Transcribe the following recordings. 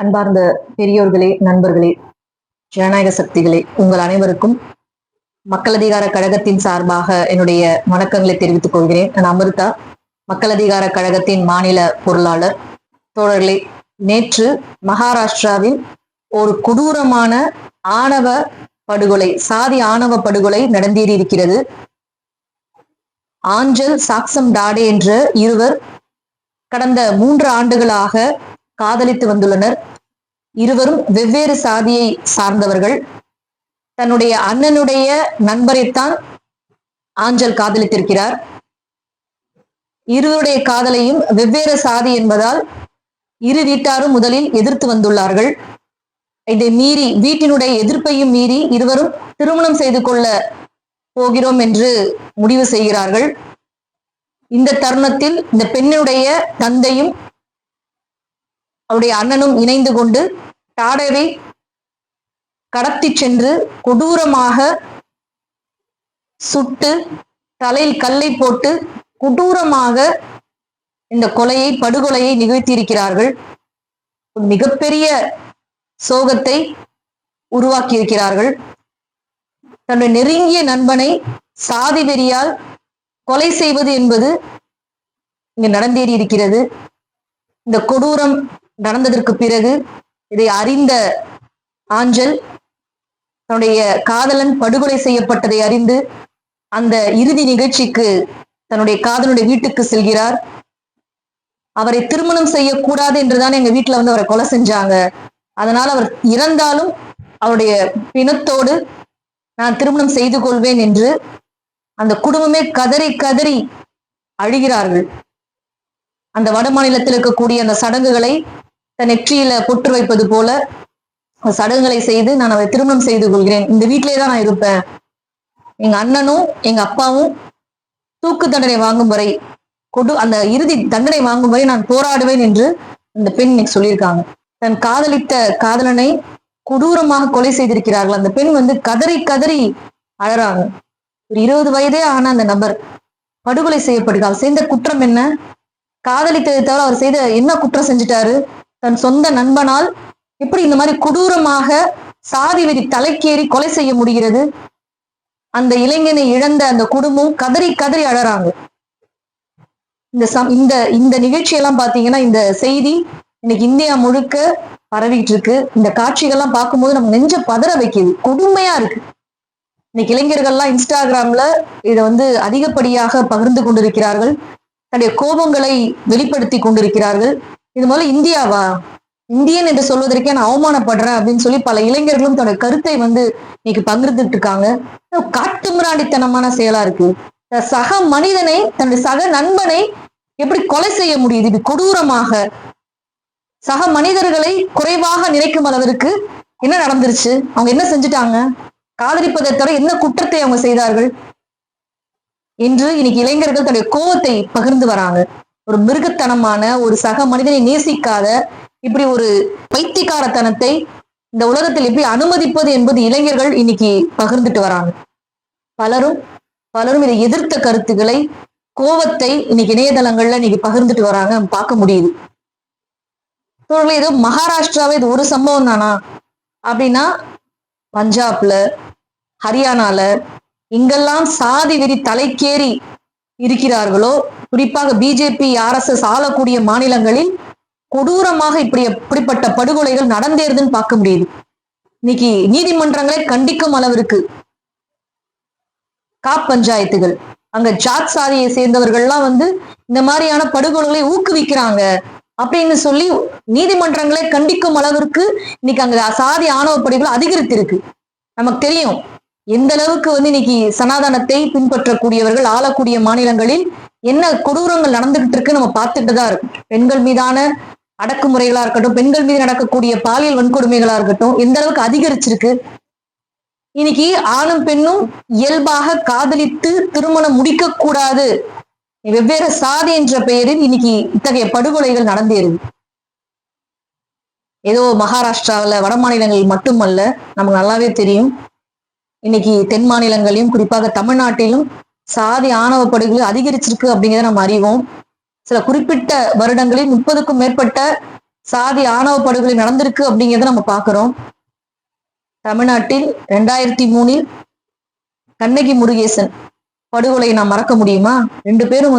அன்பார்ந்த பெரியோர்களே, நண்பர்களே, ஜனநாயக சக்திகளே, உங்கள் அனைவருக்கும் மக்கள் அதிகார கழகத்தின் சார்பாக என்னுடைய வணக்கங்களை தெரிவித்துக் கொள்கிறேன். நான் அமிர்தா, மக்கள் அதிகார கழகத்தின் மாநில பொருளாளர். தோழர்களே, நேற்று மகாராஷ்டிராவில் ஒரு கொடூரமான ஆணவ படுகொலை, சாதி ஆணவ படுகொலை நடந்தேறியிருக்கிறது. ஆஞ்சல் சாக்சம் டாடே என்ற இருவர் கடந்த 3 ஆண்டுகளாக காதலித்து வந்துள்ளனர். இருவரும் வெவ்வேறு சாதியை சார்ந்தவர்கள். தன்னுடைய அண்ணனுடைய நண்பரைத்தான் ஆஞ்சல் காதலித்திருக்கிறார். இருவருடைய காதலையும் வெவ்வேறு சாதி என்பதால் இரு வீட்டாரும் முதலில் எதிர்த்து வந்துள்ளார்கள். இதை மீறி, வீட்டினுடைய எதிர்ப்பையும் மீறி இருவரும் திருமணம் செய்து கொள்ள போகிறோம் என்று முடிவு செய்கிறார்கள். இந்த தருணத்தில் இந்த பெண்ணுடைய தந்தையும் அவருடைய அண்ணனும் இணைந்து கொண்டு டாடேவை கடத்தி சென்று கொடூரமாக சுட்டு, தலையில் கல்லை போட்டு கொடூரமாக இந்த படுகொலையை நிகழ்த்தியிருக்கிறார்கள். மிகப்பெரிய சோகத்தை உருவாக்கி இருக்கிறார்கள். தன்னுடைய நெருங்கிய நண்பனை சாதி வெறியால் கொலை செய்வது என்பது இங்கு நடந்தேறி இருக்கிறது. இந்த கொடூரம் நடந்ததற்கு பிறகு இதை அறிந்த ஆஞ்சல் தன்னுடைய காதலன் படுகொலை செய்யப்பட்டதை அறிந்து அந்த இறுதி நிகழ்ச்சிக்கு தன்னுடைய காதலனுடைய வீட்டுக்கு செல்கிறார். அவரை திருமணம் செய்யக்கூடாது என்றுதான் எங்க வீட்டுல அவரை கொலை செஞ்சாங்க. அதனால அவர் இறந்தாலும் அவருடைய பிணத்தோடு நான் திருமணம் செய்து கொள்வேன் என்று அந்த குடும்பமே கதறி கதறி அழுகிறார்கள். அந்த வட மாநிலத்தில் இருக்கக்கூடிய அந்த சடங்குகளை தன் நெற்றியில பொற்று வைப்பது போல சடங்குகளை செய்து நான் அவரை திருமணம் செய்து கொள்கிறேன், இந்த வீட்டிலே தான் நான் இருப்பேன், எங்க அண்ணனும் எங்க அப்பாவும் தூக்கு தண்டனை வாங்கும் வரை, அந்த இறுதி தண்டனை வாங்கும் வரை நான் போராடுவேன் என்று அந்த பெண் இன்னைக்கு சொல்லியிருக்காங்க. தன் காதலித்த காதலனை கொடூரமாக கொலை செய்திருக்கிறார்கள். அந்த பெண் கதறி கதறி அழறாங்க. ஒரு 20 வயதே ஆன அந்த நபர் படுகொலை செய்யப்படுகிறார். செய்த குற்றம் என்ன? காதலித்ததை தவிர அவர் செய்த என்ன குற்றம் செஞ்சுட்டாரு? தன் சொந்த நண்பனால் எப்படி இந்த மாதிரி கொடூரமாக சாதி வெறி தலைக்கேறி கொலை செய்ய முடிகிறது? அந்த இளைஞனை இழந்த அந்த குடும்பம் கதறி கதறி அழறாங்க. இந்த நிகழ்ச்சியெல்லாம் பாத்தீங்கன்னா, இந்த செய்தி இன்னைக்கு இந்தியா முழுக்க பரவிட்டு இருக்கு. இந்த காட்சிகள்லாம் பார்க்கும்போது நம்ம நெஞ்ச பதற வைக்குது, கொடுமையா இருக்கு. இன்னைக்கு இளைஞர்கள்லாம் இன்ஸ்டாகிராம்ல இதை அதிகப்படியாக பகிர்ந்து கொண்டிருக்கிறார்கள். தன்னுடைய கோபங்களை வெளிப்படுத்தி கொண்டிருக்கிறார்கள். இது போல இந்தியாவா, இந்தியன் என்று சொல்வதற்கே நான் அவமானப்படுறேன் அப்படின்னு சொல்லி பல இளைஞர்களும் தன்னுடைய கருத்தை இன்னைக்கு பகிர்ந்துட்டு இருக்காங்க. காட்டுமிராண்டித்தனமான செயலா இருக்கு. சக மனிதனை, தன்னுடைய சக நண்பனை எப்படி கொலை செய்ய முடியுது? இது கொடூரமாக சக மனிதர்களை குறைவாக நினைக்கும் அளவிற்கு என்ன நடந்துருச்சு? அவங்க என்ன செஞ்சுட்டாங்க? காதலிப்பதை தவிர என்ன குற்றத்தை அவங்க செய்தார்கள் என்று இன்னைக்கு இளைஞர்கள் தன்னுடைய கோபத்தை பகிர்ந்து வராங்க. ஒரு மிருகத்தனமான, ஒரு சக மனிதனை நேசிக்காத இப்படி ஒரு பைத்தியக்காரத்தனத்தை இந்த உலகத்தில் எப்படி அனுமதிப்பது என்பது இளைஞர்கள் இன்னைக்கு பகிர்ந்துட்டு வராங்க. பலரும் இதை எதிர்த்த கருத்துக்களை, கோபத்தை இன்னைக்கு இணையதளங்கள்ல இன்னைக்கு பகிர்ந்துட்டு வராங்க, பார்க்க முடியுது. ஏதோ மகாராஷ்டிராவே இது ஒரு சம்பவம் தானா அப்படின்னா, பஞ்சாப்ல, ஹரியானால இங்கெல்லாம் சாதி வெறி தலைக்கேறி இருக்கிறார்களோ, குறிப்பாக பிஜேபி RSS ஆளக்கூடிய மாநிலங்களில் கொடூரமாக இப்படிப்பட்ட படுகொலைகள் நடந்தேறுதுன்னு பார்க்க முடியுது. இன்னைக்கு நீதிமன்றங்களே கண்டிக்கும் அளவிற்கு பஞ்சாயத்துகள், அங்க ஜாட் சாதியை சேர்ந்தவர்கள்லாம் இந்த மாதிரியான படுகொலைகளை ஊக்குவிக்கிறாங்க அப்படின்னு சொல்லி நீதிமன்றங்களே கண்டிக்கும் அளவிற்கு இன்னைக்கு அங்க சாதி ஆணவ படுகொலை அதிகரித்திருக்கு. நமக்கு தெரியும் எந்த அளவுக்கு இன்னைக்கு சனாதனத்தை பின்பற்றக்கூடியவர்கள் ஆளக்கூடிய மாநிலங்களில் என்ன கொடூரங்கள் நடந்துகிட்டு இருக்கு நம்ம பார்த்துட்டு தான் இருக்கும். பெண்கள் மீதான அடக்குமுறைகளா இருக்கட்டும், பெண்கள் மீது நடக்கக்கூடிய பாலியல் வன்கொடுமைகளா இருக்கட்டும், எந்த அளவுக்கு அதிகரிச்சிருக்கு. இன்னைக்கு ஆணும் பெண்ணும் இயல்பாக காதலித்து திருமணம் முடிக்க கூடாது, வெவ்வேறு சாதி என்ற பெயரில் இன்னைக்கு இத்தகைய படுகொலைகள் நடந்தேறுது. ஏதோ மகாராஷ்டிராவில், வட மாநிலங்களில் மட்டுமல்ல, நமக்கு நல்லாவே தெரியும். இன்னைக்கு தென் மாநிலங்களையும், குறிப்பாக தமிழ்நாட்டிலும் சாதி ஆணவ படுகொலை அதிகரிச்சிருக்கு அப்படிங்கிறத நம்ம அறிவோம். சில குறிப்பிட்ட வருடங்களில் 30க்கும் மேற்பட்ட சாதி ஆணவ படுகொலை நடந்திருக்கு அப்படிங்கிறத நம்ம பார்க்கிறோம். தமிழ்நாட்டில் 2003 கண்ணகி முருகேசன் படுகொலை நாம் மறக்க முடியுமா? 2 பேரும்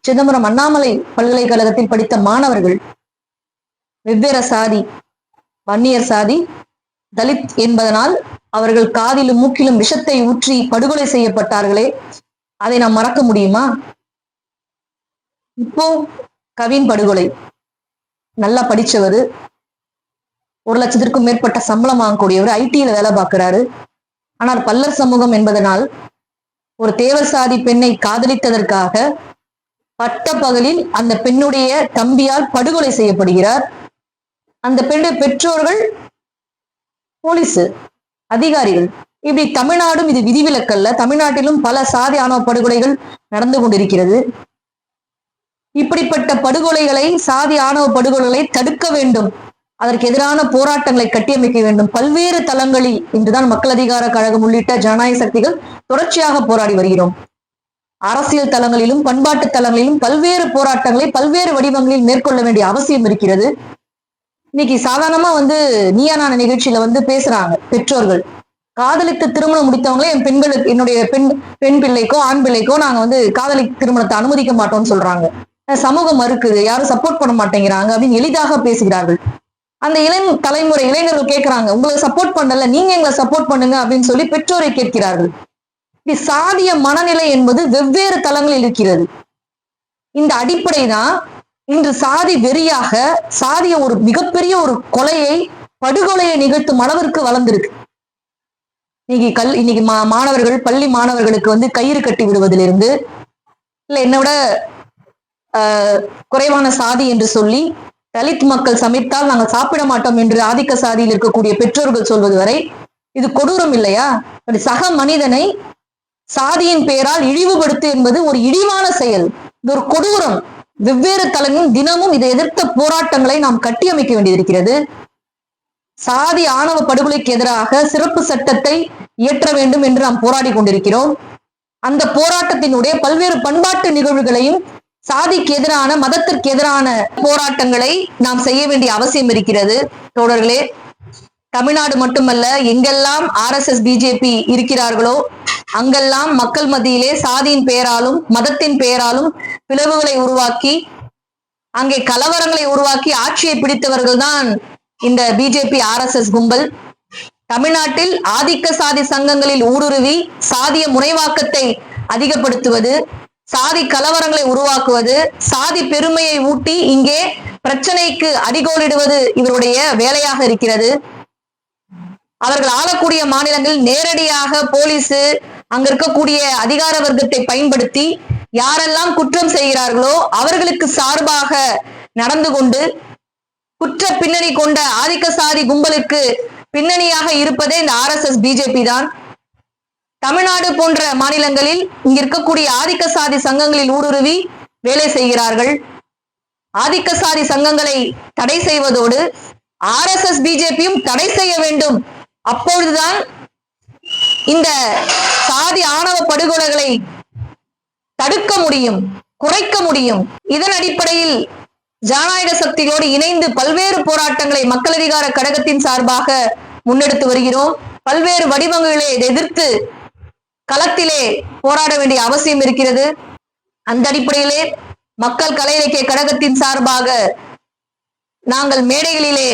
சிதம்பரம் அண்ணாமலை பல்கலைக்கழகத்தில் படித்த மாணவர்கள். வெவ்வேறு சாதி, வன்னியர் சாதி, தலித் என்பதனால் அவர்கள் காதிலும் மூக்கிலும் விஷத்தை ஊற்றி படுகொலை செய்யப்பட்டார்களே, அதை நாம் மறக்க முடியுமா? இப்போ கவின் படுகொலை. நல்லா படிச்சவர், 1 லட்சத்திற்கும் மேற்பட்ட சம்பளம் வாங்கக்கூடியவர், ஐடியில வேலை பார்க்கிறாரு. ஆனால் பல்லர் சமூகம் என்பதனால் ஒரு தேவர் சாதி பெண்ணை காதலித்ததற்காக பட்ட பகலில் அந்த பெண்ணுடைய தம்பியால் படுகொலை செய்யப்படுகிறார். அந்த பெண்ணு பெற்றோர்கள் போலீஸ் அதிகாரிகள். இப்படி தமிழ்நாடும் இது விதிவிலக்கல்ல. தமிழ்நாட்டிலும் பல சாதி ஆணவ படுகொலைகள் நடந்து கொண்டிருக்கிறது. இப்படிப்பட்ட படுகொலைகளை, சாதி ஆணவ படுகொலைகளை தடுக்க வேண்டும், அதற்கு எதிரான போராட்டங்களை கட்டியமைக்க வேண்டும். பல்வேறு தளங்களில் இன்றுதான் மக்கள் அதிகார கழகம் உள்ளிட்ட ஜனநாயக சக்திகள் தொடர்ச்சியாக போராடி வருகிறோம். அரசியல் தளங்களிலும் பண்பாட்டு தளங்களிலும் பல்வேறு போராட்டங்களை பல்வேறு வடிவங்களில் மேற்கொள்ள வேண்டிய அவசியம் இருக்கிறது. இன்னைக்கு சாதாரணமா நீயா நான நிகழ்ச்சியில பேசுறாங்க பெற்றோர்கள். காதலித்து திருமணம் முடித்தவங்களே என் பெண்களுக்கு, என்னுடைய பெண் பிள்ளைக்கோ ஆண் பிள்ளைக்கோ நாங்க காதலி திருமணத்தை அனுமதிக்க மாட்டோம்னு சொல்றாங்க. சமூகம் மறுக்குது, யாரும் சப்போர்ட் பண்ண மாட்டேங்கிறாங்க அப்படின்னு எளிதாக பேசுகிறார்கள். அந்த தலைமுறை இளைஞர்கள் கேட்கிறாங்க, உங்களுக்கு சப்போர்ட் பண்ணல, நீங்க எங்களை சப்போர்ட் பண்ணுங்க அப்படின்னு சொல்லி பெற்றோரை கேட்கிறார்கள். இப்படி சாதிய மனநிலை என்பது வெவ்வேறு தளங்களில் இருக்கிறது. இந்த அடிப்படை தான் இன்று சாதி வெறியாக சாதிய ஒரு மிகப்பெரிய ஒரு கொலையை, படுகொலையை நிகழ்த்தும் அளவிற்கு வளர்ந்திருக்கு. இன்னைக்கு மாணவர்கள், பள்ளி மாணவர்களுக்கு கயிறு கட்டி விடுவதிலிருந்து, இல்ல என்னோட குறைவான சாதி என்று சொல்லி தலித் மக்கள் சமைத்தால் நாங்கள் சாப்பிட மாட்டோம் என்று ஆதிக்க சாதியில் இருக்கக்கூடிய பெற்றோர்கள் சொல்வது வரை இது கொடூரம் இல்லையா? சக மனிதனை சாதியின் பெயரால் இழிவுபடுத்து என்பது ஒரு இழிவான செயல். இது ஒரு கொடூரம். வெவ்வேறு தளங்களும் தினமும் இதை எதிர்த்த போராட்டங்களை நாம் கட்டியமைக்க வேண்டியிருக்கிறது. சாதி ஆணவ படுகொலைக்கு எதிராக சிறப்பு சட்டத்தை இயற்ற வேண்டும் என்று நாம் போராடி கொண்டிருக்கிறோம். அந்த போராட்டத்தினுடைய பல்வேறு பண்பாட்டு நிகழ்வுகளையும், சாதிக்கு எதிரான, மதத்திற்கு எதிரான போராட்டங்களை நாம் செய்ய வேண்டிய அவசியம் இருக்கிறது. தோழர்களே, தமிழ்நாடு மட்டுமல்ல, எங்கெல்லாம் RSS பிஜேபி இருக்கிறார்களோ அங்கெல்லாம் மக்கள் மத்தியிலே சாதியின் பெயராலும் மதத்தின் பெயராலும் பிளவுகளை உருவாக்கி, அங்கே கலவரங்களை உருவாக்கி ஆட்சியை பிடித்தவர்கள் தான் இந்த பிஜேபி RSS கும்பல். தமிழ்நாட்டில் ஆதிக்க சாதி சங்கங்களில் ஊடுருவி சாதிய முனைவாக்கத்தை அதிகப்படுத்துவது, சாதி கலவரங்களை உருவாக்குவது, சாதி பெருமையை ஊட்டி இங்கே பிரச்சனைக்கு அடிகோலிடுவது இவருடைய வேலையாக இருக்கிறது. அவர்கள் ஆளக்கூடிய மாநிலங்களில் நேரடியாக போலீஸ், அங்க இருக்கக்கூடிய அதிகார வர்க்கத்தை பயன்படுத்தி யாரெல்லாம் குற்றம் செய்கிறார்களோ அவர்களுக்கு சார்பாக நடந்து கொண்டு குற்ற பின்னணி கொண்ட ஆதிக்க சாதி கும்பலுக்கு பின்னணியாக இருப்பதே இந்த RSS பிஜேபி தான். தமிழ்நாடு போன்ற மாநிலங்களில் இங்க இருக்கக்கூடிய ஆதிக்க சாதி சங்கங்களில் ஊடுருவி வேலை செய்கிறார்கள். ஆதிக்க சாதி சங்கங்களை தடை செய்வதோடு RSS பிஜேபியும் தடை செய்ய வேண்டும். அப்பொழுதுதான் இந்த சாதி ஆணவ படுகொலைகளை தடுக்க முடியும், குறைக்க முடியும். இதன் அடிப்படையில் ஜனநாயக சக்திகளோடு இணைந்து பல்வேறு போராட்டங்களை மக்கள் அதிகார கழகத்தின் சார்பாக முன்னெடுத்து வருகிறோம். பல்வேறு வடிவங்களை எதிர்த்து களத்திலே போராட வேண்டிய அவசியம் இருக்கிறது. அந்த அடிப்படையிலே மக்கள் கலை இலக்கிய கழகத்தின் சார்பாக நாங்கள் மேடைகளிலே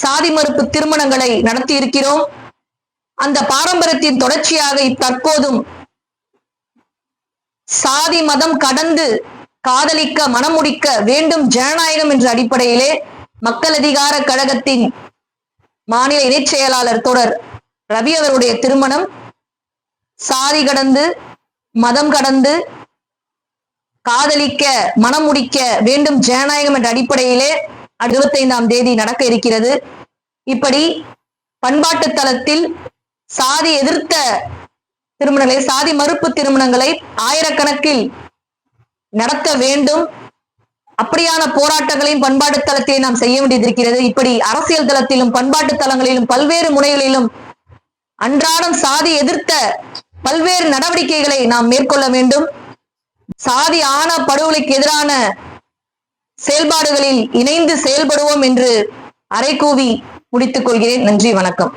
சாதி மறுப்பு திருமணங்களை நடத்தி இருக்கிறோம். அந்த பாரம்பரியத்தின் தொடர்ச்சியாக தற்போதும் சாதி மதம் கடந்து காதலிக்க, மனமுடிக்க வேண்டும் ஜனநாயகம் என்ற அடிப்படையிலே மக்கள் அதிகார கழகத்தின் மாநில இணைச் செயலாளர் தொடர் ரவி அவருடைய திருமணம் சாதி கடந்து, மதம் கடந்து காதலிக்க, மனமுடிக்க வேண்டும் ஜனநாயகம் என்ற அடிப்படையிலே 25ஆம் தேதி நடக்க இருக்கிறது. இப்படி பண்பாட்டு தளத்தில் சாதி எதிர்த்த திருமணங்களை, சாதி மறுப்பு திருமணங்களை ஆயிரக்கணக்கில் நடத்த வேண்டும். அப்படியான போராட்டங்களையும் பண்பாட்டு தளத்தை நாம் செய்ய வேண்டியிருக்கிறது. இப்படி அரசியல் தளத்திலும் பண்பாட்டு தளங்களிலும் பல்வேறு முனைகளிலும் அன்றாடம் சாதி எதிர்த்த பல்வேறு நடவடிக்கைகளை நாம் மேற்கொள்ள வேண்டும். சாதி ஆணவ படுகொலைக்கு எதிரான செயல்பாடுகளில் இணைந்து செயல்படுவோம் என்று அறைகூவி முடித்துக் கொள்கிறேன். நன்றி, வணக்கம்.